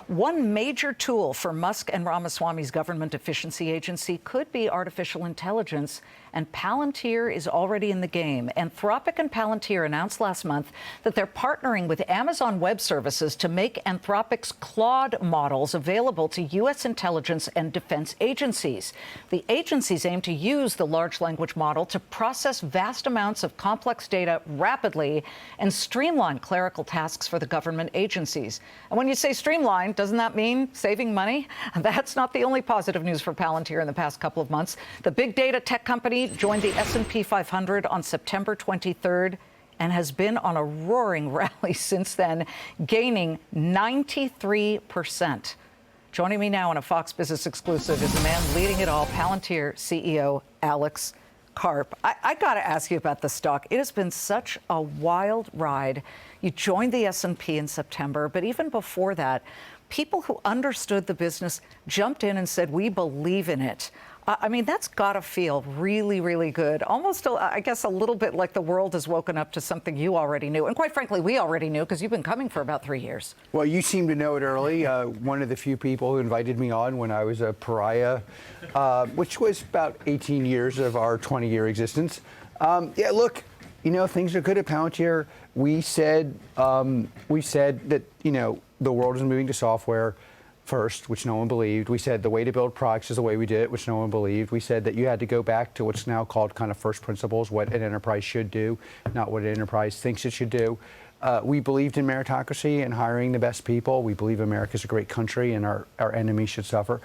One major tool for Musk and Ramaswamy's government efficiency agency could be artificial intelligence, and Palantir is already in the game. Anthropic and Palantir announced last month that they're partnering with Amazon Web Services to make Anthropic's Claude models available to U.S. intelligence and defense agencies. The agencies aim to use the large language model to process vast amounts of complex data rapidly and streamline clerical tasks for the government agencies. And when you say streamline, doesn't that mean saving money? That's not the only positive news for Palantir in the past couple of months. The big data tech company joined the S&P 500 on September 23rd and has been on a roaring rally since then, gaining 93%. Joining me now on a Fox Business exclusive is the man leading it all, Palantir CEO Alex Karp. I got to ask you about the stock. It has been such a wild ride. You joined the S&P in September, but even before that, people who understood the business jumped in and said, we believe in it. I mean, that's got to feel really, really good. Almost, I guess, a little bit like the world has woken up to something you already knew. And quite frankly, we already knew because you've been coming for about 3 years. Well, you seem to know it early. One of the few people who invited me on when I was a pariah, which was about 18 years of our 20-year existence. Yeah, look, you know, things are good at Palantir. We said that, you know, the world is moving to software first, which no one believed. We said the way to build products is the way we did it, which no one believed. We said that you had to go back to what's now called kind of first principles, what an enterprise should do, not what an enterprise thinks it should do. We believed in meritocracy and hiring the best people. We believe America's a great country and our enemies should suffer.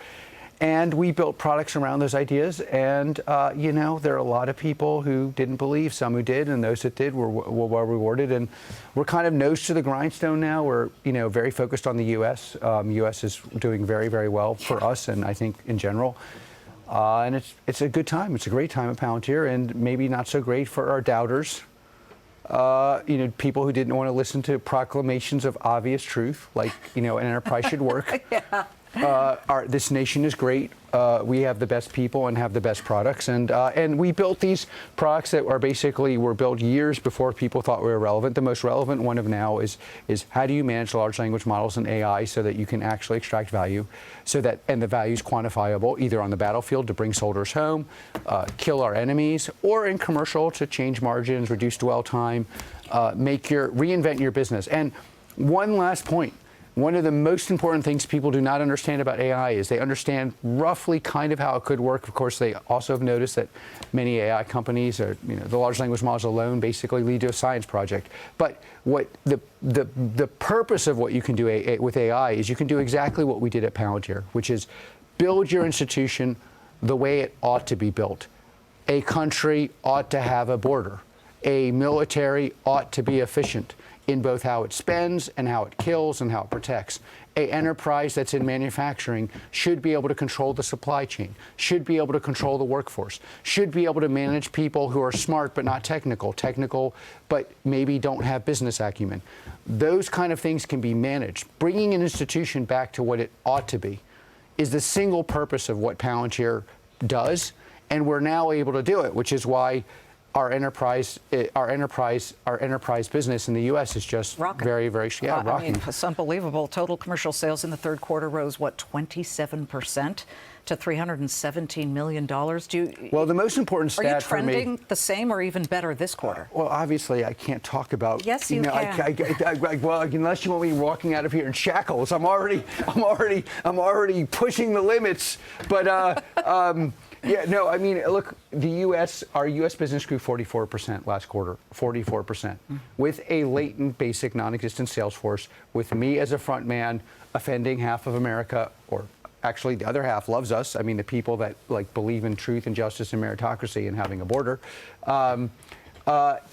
And we built products around those ideas. And, you know, there are a lot of people who didn't believe, some who did, and those that did were well rewarded. And we're kind of nose to the grindstone now. We're, you know, very focused on the U.S. U.S. is doing very, very well for us, and I think in general. And it's a good time. It's a great time at Palantir, and maybe not so great for our doubters. You know, people who didn't want to listen to proclamations of obvious truth, like, you know, an enterprise should work. Yeah. This nation is great. We have the best people and have the best products, and we built these products that are basically were built years before people thought we were relevant. The most relevant one of now is how do you manage large language models and AI so that you can actually extract value, and the value is quantifiable either on the battlefield to bring soldiers home, kill our enemies, or in commercial to change margins, reduce dwell time, reinvent your business. And one last point. One of the most important things people do not understand about AI is they understand roughly kind of how it could work. Of course, they also have noticed that many AI companies, or you know, the large language models alone, basically lead to a science project. But what the purpose of what you can do with AI is you can do exactly what we did at Palantir, which is build your institution the way it ought to be built. A country ought to have a border. A military ought to be efficient in both how it spends and how it kills and how it protects. An enterprise that's in manufacturing should be able to control the supply chain, should be able to control the workforce, should be able to manage people who are smart but not technical but maybe don't have business acumen. Those kind of things can be managed. Bringing an institution back to what it ought to be is the single purpose of what Palantir does, and we're now able to do it, which is why our enterprise business in the U.S. is just rocking. Very, very, rocking. I mean, it's unbelievable. Total commercial sales in the third quarter rose, 27% to $317 million. Well, the most important stat for me... Are you trending the same or even better this quarter? Well, obviously, I can't talk about... Yes, you can. Well, unless you want me walking out of here in shackles, I'm already pushing the limits. But yeah, no, I mean, look, our U.S. business grew 44% last quarter, 44%, with a latent, basic, non-existent sales force, with me as a front man offending half of America, or actually the other half loves us. I mean, the people that like believe in truth and justice and meritocracy and having a border, but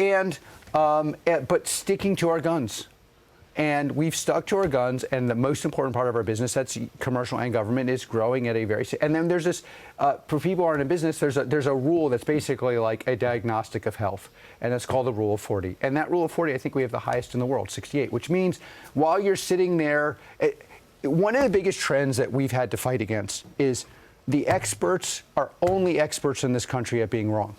sticking to our guns. And we've stuck to our guns, and the most important part of our business, that's commercial and government, is growing at a very... And then there's this, for people who aren't in business, there's a rule that's basically like a diagnostic of health, and it's called the Rule of 40. And that Rule of 40, I think we have the highest in the world, 68, which means while you're sitting there, one of the biggest trends that we've had to fight against is the experts are only experts in this country at being wrong.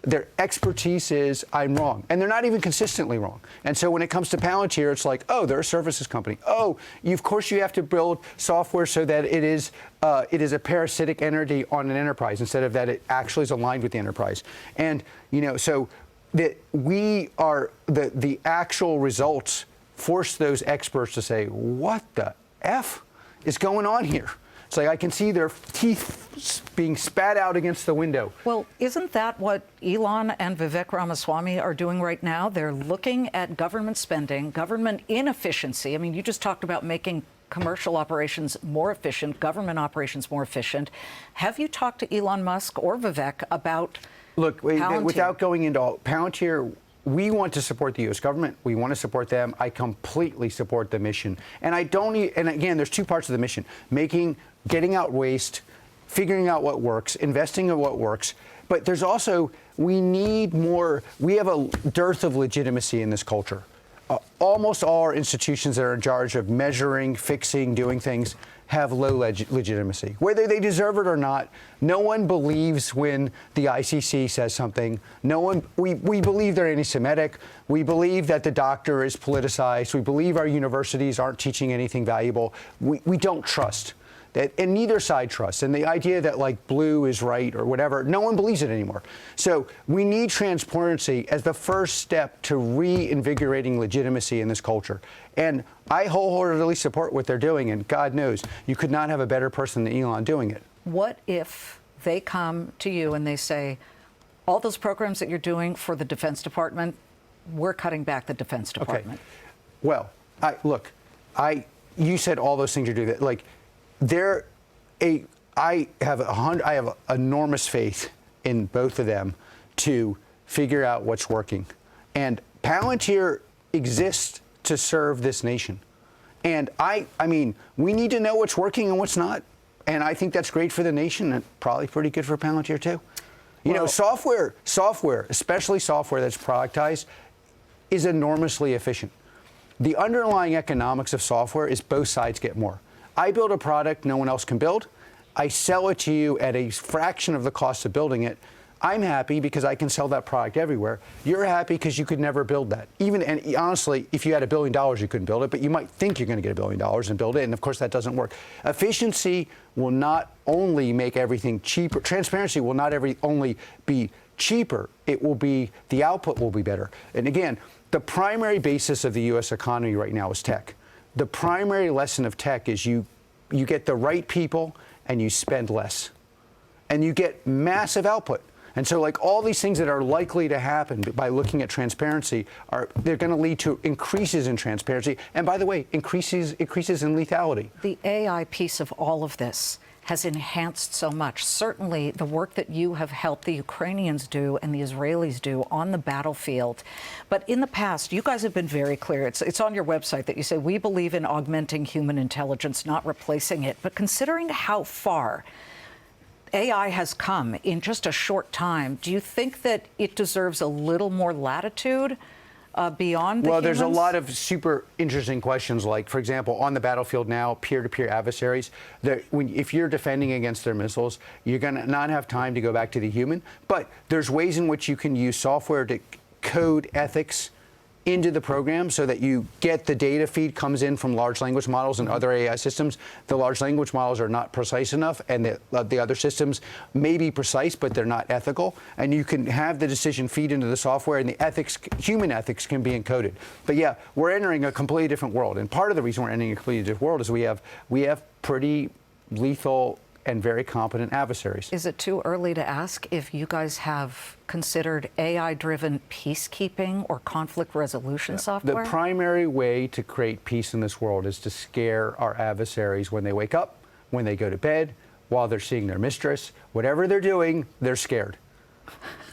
their expertise is, I'm wrong. And they're not even consistently wrong. And so when it comes to Palantir, it's like, oh, they're a services company. Oh, of course you have to build software so that it is a parasitic entity on an enterprise instead of that it actually is aligned with the enterprise. And, so that we are, the actual results force those experts to say, what the F is going on here? It's like I can see their teeth being spat out against the window. Well, isn't that what Elon and Vivek Ramaswamy are doing right now? They're looking at government spending, government inefficiency. I mean, you just talked about making commercial operations more efficient, government operations more efficient. Have you talked to Elon Musk or Vivek about Palantir? Without going into all, Palantir, we want to support the U.S. government. We want to support them. I completely support the mission. And and again, there's two parts of the mission. Getting out waste, figuring out what works, investing in what works. But there's also, we have a dearth of legitimacy in this culture. Almost all our institutions that are in charge of measuring, fixing, doing things have low legitimacy. Whether they deserve it or not, no one believes when the ICC says something. We believe they're anti-Semitic. We believe that the doctor is politicized. We believe our universities aren't teaching anything valuable. We don't trust. And neither side trusts. And the idea that like blue is right or whatever, no one believes it anymore. So we need transparency as the first step to reinvigorating legitimacy in this culture. And I wholeheartedly support what they're doing. And God knows, you could not have a better person than Elon doing it. What if they come to you and they say, all those programs that you're doing for the Defense Department, we're cutting back the Defense Department? Okay. Well, you said all those things you're doing. Like, I have enormous faith in both of them to figure out what's working. And Palantir exists to serve this nation. And I mean, we need to know what's working and what's not. And I think that's great for the nation and probably pretty good for Palantir too. Software, especially software that's productized, is enormously efficient. The underlying economics of software is both sides get more. I build a product no one else can build. I sell it to you at a fraction of the cost of building it. I'm happy because I can sell that product everywhere. You're happy because you could never build that. And honestly, if you had $1 billion, you couldn't build it, but you might think you're going to get $1 billion and build it, and of course that doesn't work. Efficiency will not only make everything cheaper. Transparency will not only be cheaper, the output will be better. And again, the primary basis of the U.S. economy right now is tech. The primary lesson of tech is you get the right people and you spend less. And you get massive output. And so like all these things that are likely to happen by looking at transparency, they're going to lead to increases in transparency. And by the way, increases in lethality. The AI piece of all of this has enhanced so much. Certainly the work that you have helped the Ukrainians do and the Israelis do on the battlefield. But in the past, you guys have been very clear. It's on your website that you say, we believe in augmenting human intelligence, not replacing it. But considering how far AI has come in just a short time, do you think that it deserves a little more latitude beyond the humans? There's a lot of super interesting questions, like, for example, on the battlefield now, peer-to-peer adversaries. If you're defending against their missiles, you're going to not have time to go back to the human. But there's ways in which you can use software to code ethics into the program so that you get the data feed comes in from large language models and other AI systems. The large language models are not precise enough, and the other systems may be precise, but they're not ethical. And you can have the decision feed into the software, and the ethics, human ethics, can be encoded. But yeah, we're entering a completely different world. And part of the reason we're entering a completely different world is we have pretty lethal and very competent adversaries. Is it too early to ask if you guys have considered AI-driven peacekeeping or conflict resolution software? The primary way to create peace in this world is to scare our adversaries when they wake up, when they go to bed, while they're seeing their mistress. Whatever they're doing, they're scared.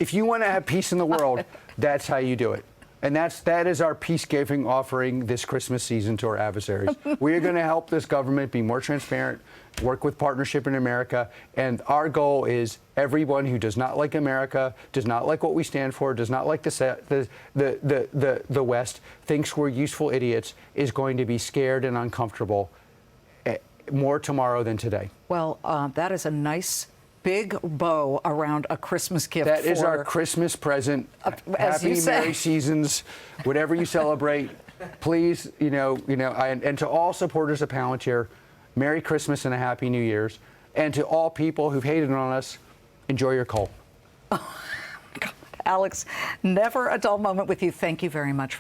If you want to have peace in the world, that's how you do it. And that is our peace-giving offering this Christmas season to our adversaries. We are going to help this government be more transparent, work with Partnership in America, and our goal is everyone who does not like America, does not like what we stand for, does not like the West, thinks we're useful idiots, is going to be scared and uncomfortable more tomorrow than today. Well, that is a nice big bow around a Christmas gift. That is our Christmas present. As you Happy say. Merry Seasons, whatever you celebrate. Please, and to all supporters of Palantir, Merry Christmas and a Happy New Year's. And to all people who've hated on us, enjoy your coal. Alex, never a dull moment with you. Thank you very much for